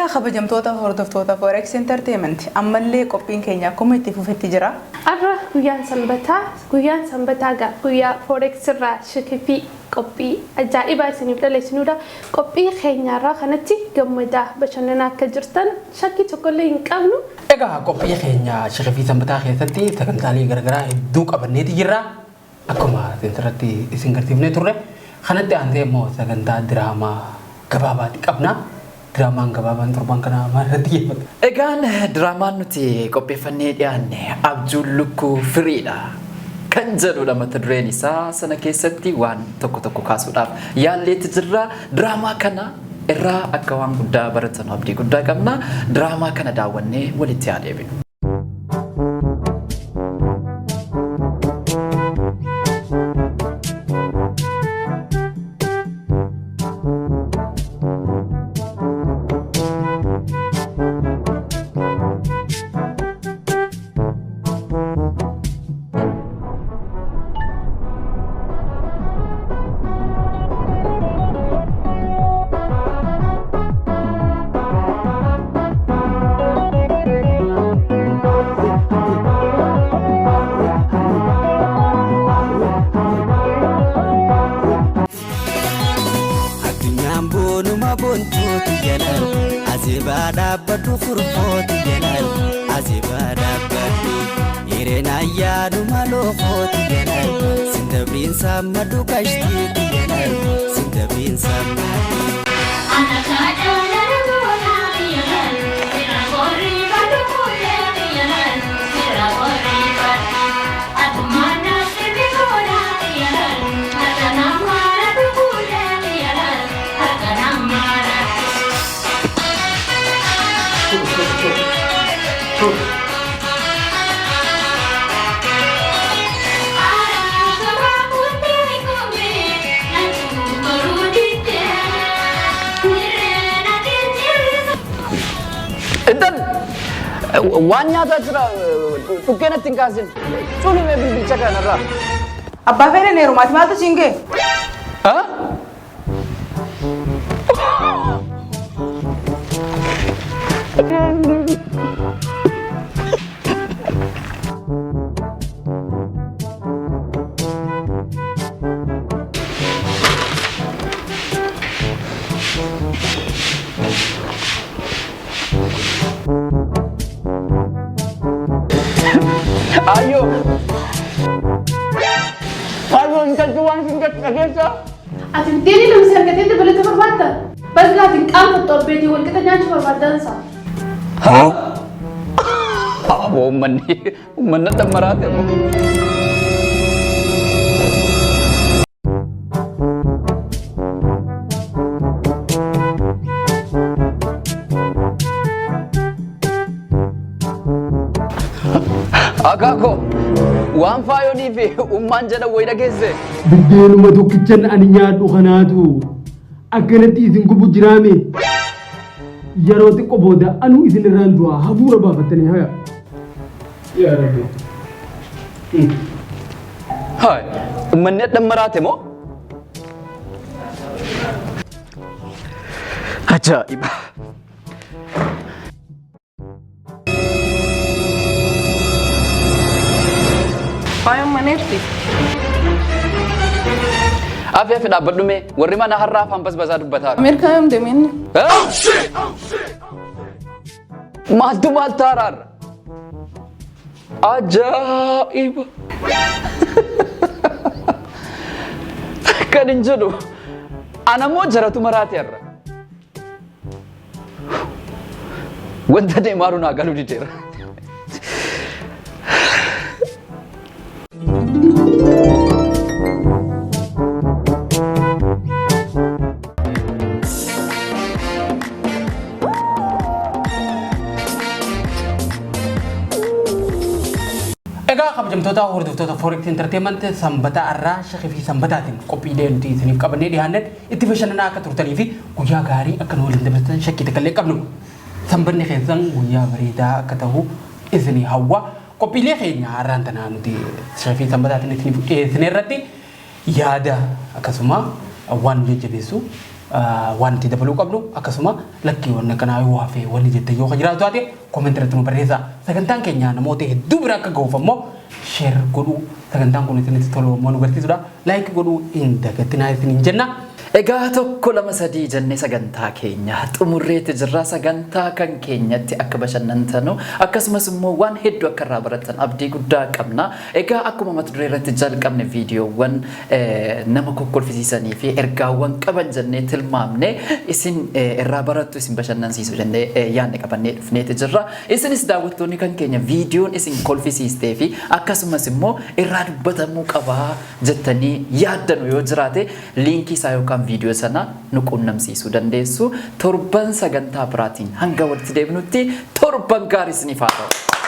Egaa kabajamtoota hordoftoota Forex Entertainment ammallee qophiin keenya akkuma itti fufetti jira. Arra guyyaan sanbataa guyyaa Forex irraa shakifii qophii ajaa'ibaa isiniif dhaleessinuudha. Qophii keenyarraa kanatti gammadaa bashannanaa akka jirtan shakkii tokkollee hin qabnu. Egaa qophii keenya shakifii sanbataa keessatti sagantaalee garaagaraa hedduu qabanneeti jirra. Akkuma irratti isin garsiifnee turre kanatti aantee immoo sagantaa diraamaa gabaabaati qabna. Diraamaan gabaabaan torban kana maalirratti geeffata? Egaan diraamaan nuti qopheeffannee dhiyaanne abjuun lukkuu firiidha. Kan jedhudha mata dureen isaa sana keessatti waan tokko kaasuudhaaf yaalleetti jirra. Diraamaa kana irraa akka waan guddaa baratan abdii guddaa qabna. Diraamaa kana daawwannee walitti haa deebinu. Azibada badu furfoti jelal azibada badu irena yadu malo foti jelal sindabrin sama du kashti jelal sindabrin sama Wanya tajra tukena tingkasin cuni me bibicha kana ra Abba fere ne rumati malta chinge. ha Ayo. Ayo engkau juang singkat kerja. Atin tini lu bisa ngetin boleh tu berbata. Pas latin kamu tu bedi wal kita nyanyi berbata sa. Ha? Abo man na tamarate mo. Agako, waan faayoo dhiife ummaan jedha wayida keesse. Biddeenuma tokkichan ani nyaadhu kanaatu akkanatti isin gubu jiraame. Yeroo xiqqoo booda anu isin irraan du'aa hafuura baafattanii haya. Yaa Rabbi. Hai, ummanni adda maraate moo? Ajaa'iba. Faayoo maneerti. Afee fi dhaabbadhume warri mana har'aa afaan basbasaa dubbataadha. Ameerikaa yoom deemeen? Maaltu maal taaraarra? Ajaa'iba. Kan hin jedhu anamoo jaratu maraate har'a. Wanta deemaaru naa galuu dideera. Egaa kabajamtoota hordoftoota Forex Entertainment sanbata irraa shakifii sanbataatiin qophiilee nuti isiniif qabannee dhiyaanne itti bashannanaa akka turtanii fi guyyaa gaarii akka nu waliin dabarsan shakkii takkallee qabnu. Sanbanni keessan guyyaa bareedaa akka ta'u isinii hawwa. Qophiilee keenya har'aan tanaa nuti shakifii sanbataatiin isiniif dhiyeessine irratti yaada akkasuma waan jajjabeessu wanti dabaluu qabnu akkasuma lakkii wanna kanaa yoo hafe wanni jette yoo jiraatu ate comment irratti nu barreessa. Sagantaan keenya namoota hedduu bira akka ga'uuf ammoo share godhuu sagantaan kun isinitti tolu ammoo nu barsiisudha. Like godhuu hin dagatinaa isiniin jenna. Egaa tokko lama sadii jennee sagantaa keenya xumurreetti jirra. Sagantaa kan keenyatti akka bashannantanu akkasumas immoo waan hedduu akka irraa baratan abdii guddaa qabna. Egaa akkuma mata duree irratti jalqabne viidiyoowwan nama kokkolfisiisanii fi ergaawwan qaban jennee tilmaamne isin irraa barattu isin bashannansiisu jennee yaadne qabannee dhufneetti jirra. Isinis daawwattoonni kan keenya viidiyoon isin kolfisiistee fi akkasumas immoo irraa dubbatamuu qabaa jettanii yaaddanu yoo jiraate liinkii isaa yookaan video sana nu quunnamsiisuu dandeessu. Torban sagantaa biraatiin hanga walitti deebinutti torban gaarii isiniif haa ta'u.